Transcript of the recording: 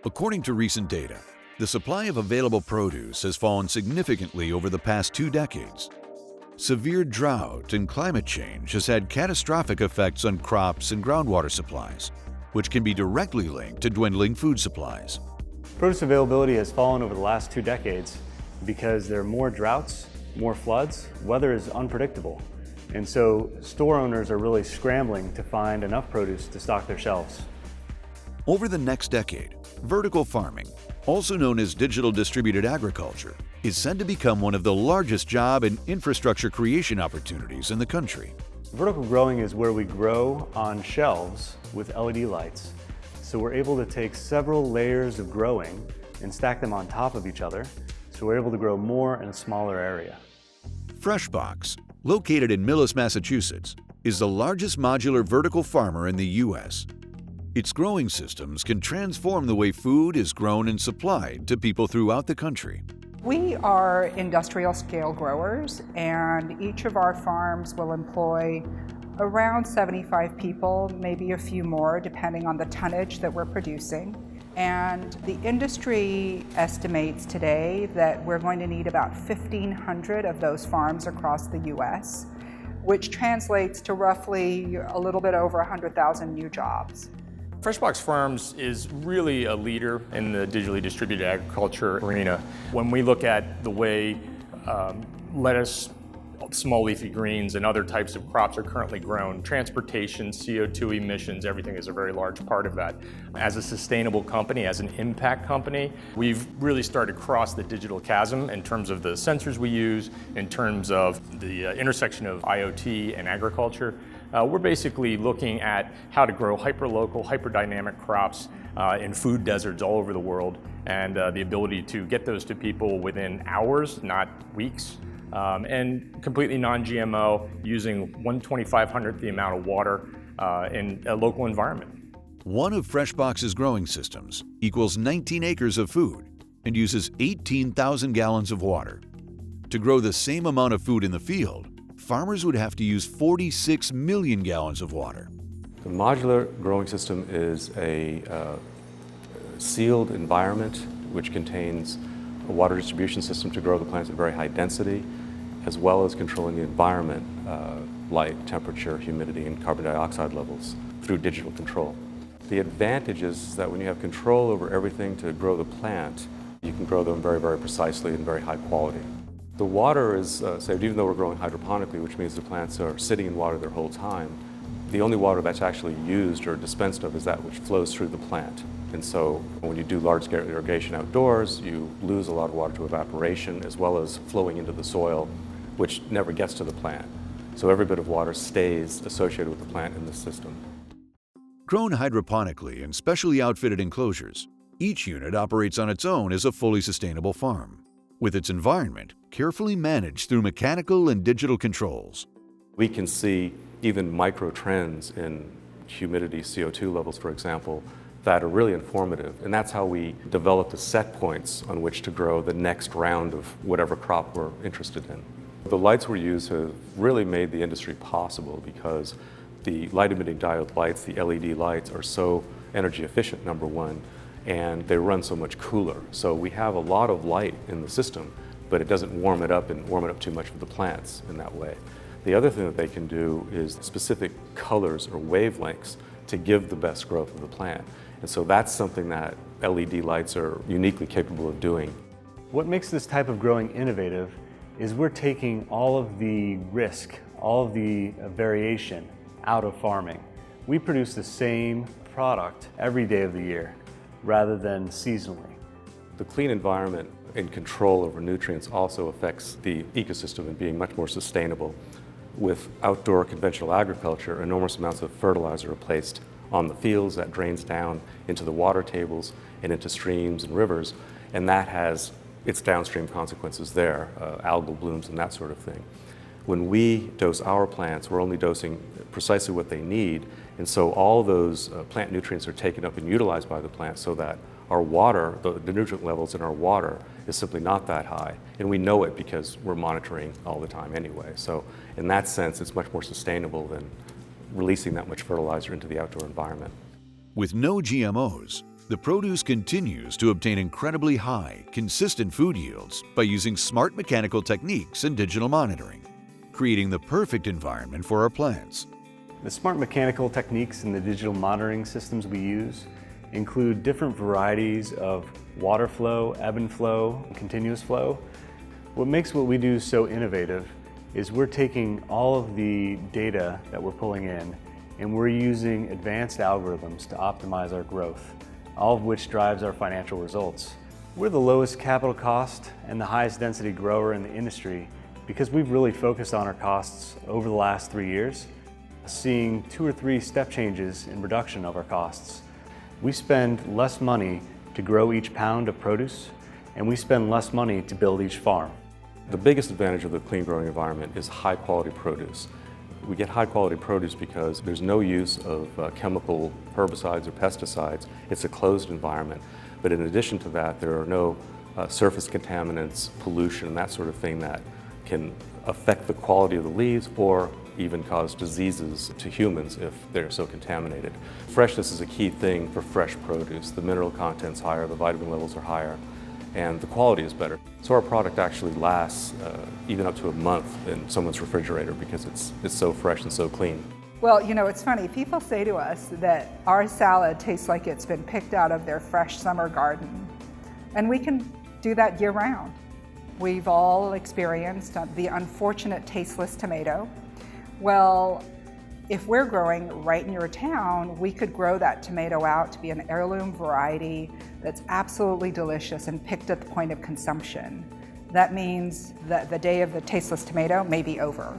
According to recent data, the supply of available produce has fallen significantly over the past 2 decades. Severe drought and climate change has had catastrophic effects on crops and groundwater supplies, which can be directly linked to dwindling food supplies. Produce availability has fallen over the last 2 decades because there are more droughts, more floods, weather is unpredictable. And so store owners are really scrambling to find enough produce to stock their shelves. Over the next decade, vertical farming, also known as digital distributed agriculture, is said to become one of the largest job and infrastructure creation opportunities in the country. Vertical growing is where we grow on shelves with LED lights. So we're able to take several layers of growing and stack them on top of each other, so we're able to grow more in a smaller area. FreshBox, located in Millis, Massachusetts, is the largest modular vertical farmer in the U.S. Its growing systems can transform the way food is grown and supplied to people throughout the country. We are industrial scale growers, and each of our farms will employ around 75 people, maybe a few more, depending on the tonnage that we're producing. And the industry estimates today that we're going to need about 1,500 of those farms across the U.S., which translates to roughly a little bit over 100,000 new jobs. FreshBox Farms is really a leader in the digitally distributed agriculture arena. When we look at the way lettuce, small leafy greens, and other types of crops are currently grown, transportation, CO2 emissions, everything is a very large part of that. As a sustainable company, as an impact company, we've really started to cross the digital chasm in terms of the sensors we use, in terms of the intersection of IoT and agriculture. We're basically looking at how to grow hyper-local, hyper-dynamic crops in food deserts all over the world, and the ability to get those to people within hours, not weeks, and completely non-GMO, using 1/2500th the amount of water in a local environment. One of FreshBox's growing systems equals 19 acres of food and uses 18,000 gallons of water. To grow the same amount of food in the field, farmers would have to use 46 million gallons of water. The modular growing system is a sealed environment which contains a water distribution system to grow the plants at very high density, as well as controlling the environment, light, temperature, humidity, and carbon dioxide levels through digital control. The advantage is that when you have control over everything to grow the plant, you can grow them very, very precisely and very high quality. The water is saved, even though we're growing hydroponically, which means the plants are sitting in water their whole time. The only water that's actually used or dispensed of is that which flows through the plant. And so when you do large-scale irrigation outdoors, you lose a lot of water to evaporation, as well as flowing into the soil, which never gets to the plant. So every bit of water stays associated with the plant in the system. Grown hydroponically in specially outfitted enclosures, each unit operates on its own as a fully sustainable farm, with its environment carefully managed through mechanical and digital controls. We can see even micro trends in humidity, CO2 levels, for example, that are really informative. And that's how we develop the set points on which to grow the next round of whatever crop we're interested in. The lights we use have really made the industry possible because the light-emitting diode lights, the LED lights, are so energy efficient, number one, and they run so much cooler. So we have a lot of light in the system, but it doesn't warm it up too much for the plants in that way. The other thing that they can do is specific colors or wavelengths to give the best growth of the plant. And so that's something that LED lights are uniquely capable of doing. What makes this type of growing innovative is we're taking all of the risk, all of the variation out of farming. We produce the same product every day of the year, rather than seasonally. The clean environment and control over nutrients also affects the ecosystem in being much more sustainable. With outdoor conventional agriculture, enormous amounts of fertilizer are placed on the fields that drains down into the water tables and into streams and rivers, and that has its downstream consequences there, algal blooms and that sort of thing. When we dose our plants, we're only dosing precisely what they need, and so all those plant nutrients are taken up and utilized by the plant so that our water, the nutrient levels in our water is simply not that high. And we know it because we're monitoring all the time anyway. So in that sense, it's much more sustainable than releasing that much fertilizer into the outdoor environment. With no GMOs, The produce continues to obtain incredibly high, consistent food yields by using smart mechanical techniques and digital monitoring, creating the perfect environment for our plants. The smart mechanical techniques and the digital monitoring systems we use include different varieties of water flow, ebb and flow, and continuous flow. What makes what we do so innovative is we're taking all of the data that we're pulling in and we're using advanced algorithms to optimize our growth, all of which drives our financial results. We're the lowest capital cost and the highest density grower in the industry because we've really focused on our costs over the last 3 years, seeing 2 or 3 step changes in reduction of our costs. We spend less money to grow each pound of produce, and we spend less money to build each farm. The biggest advantage of the clean growing environment is high quality produce. We get high quality produce because there's no use of chemical herbicides or pesticides. It's a closed environment. But in addition to that, there are no surface contaminants, pollution, that sort of thing that can affect the quality of the leaves or even cause diseases to humans if they're so contaminated. Freshness is a key thing for fresh produce. The mineral content's higher, the vitamin levels are higher, and the quality is better. So our product actually lasts even up to a month in someone's refrigerator because it's so fresh and so clean. Well, you know, it's funny. People say to us that our salad tastes like it's been picked out of their fresh summer garden. And we can do that year round. We've all experienced the unfortunate tasteless tomato. Well, if we're growing right in your town, we could grow that tomato out to be an heirloom variety that's absolutely delicious and picked at the point of consumption. That means that the day of the tasteless tomato may be over.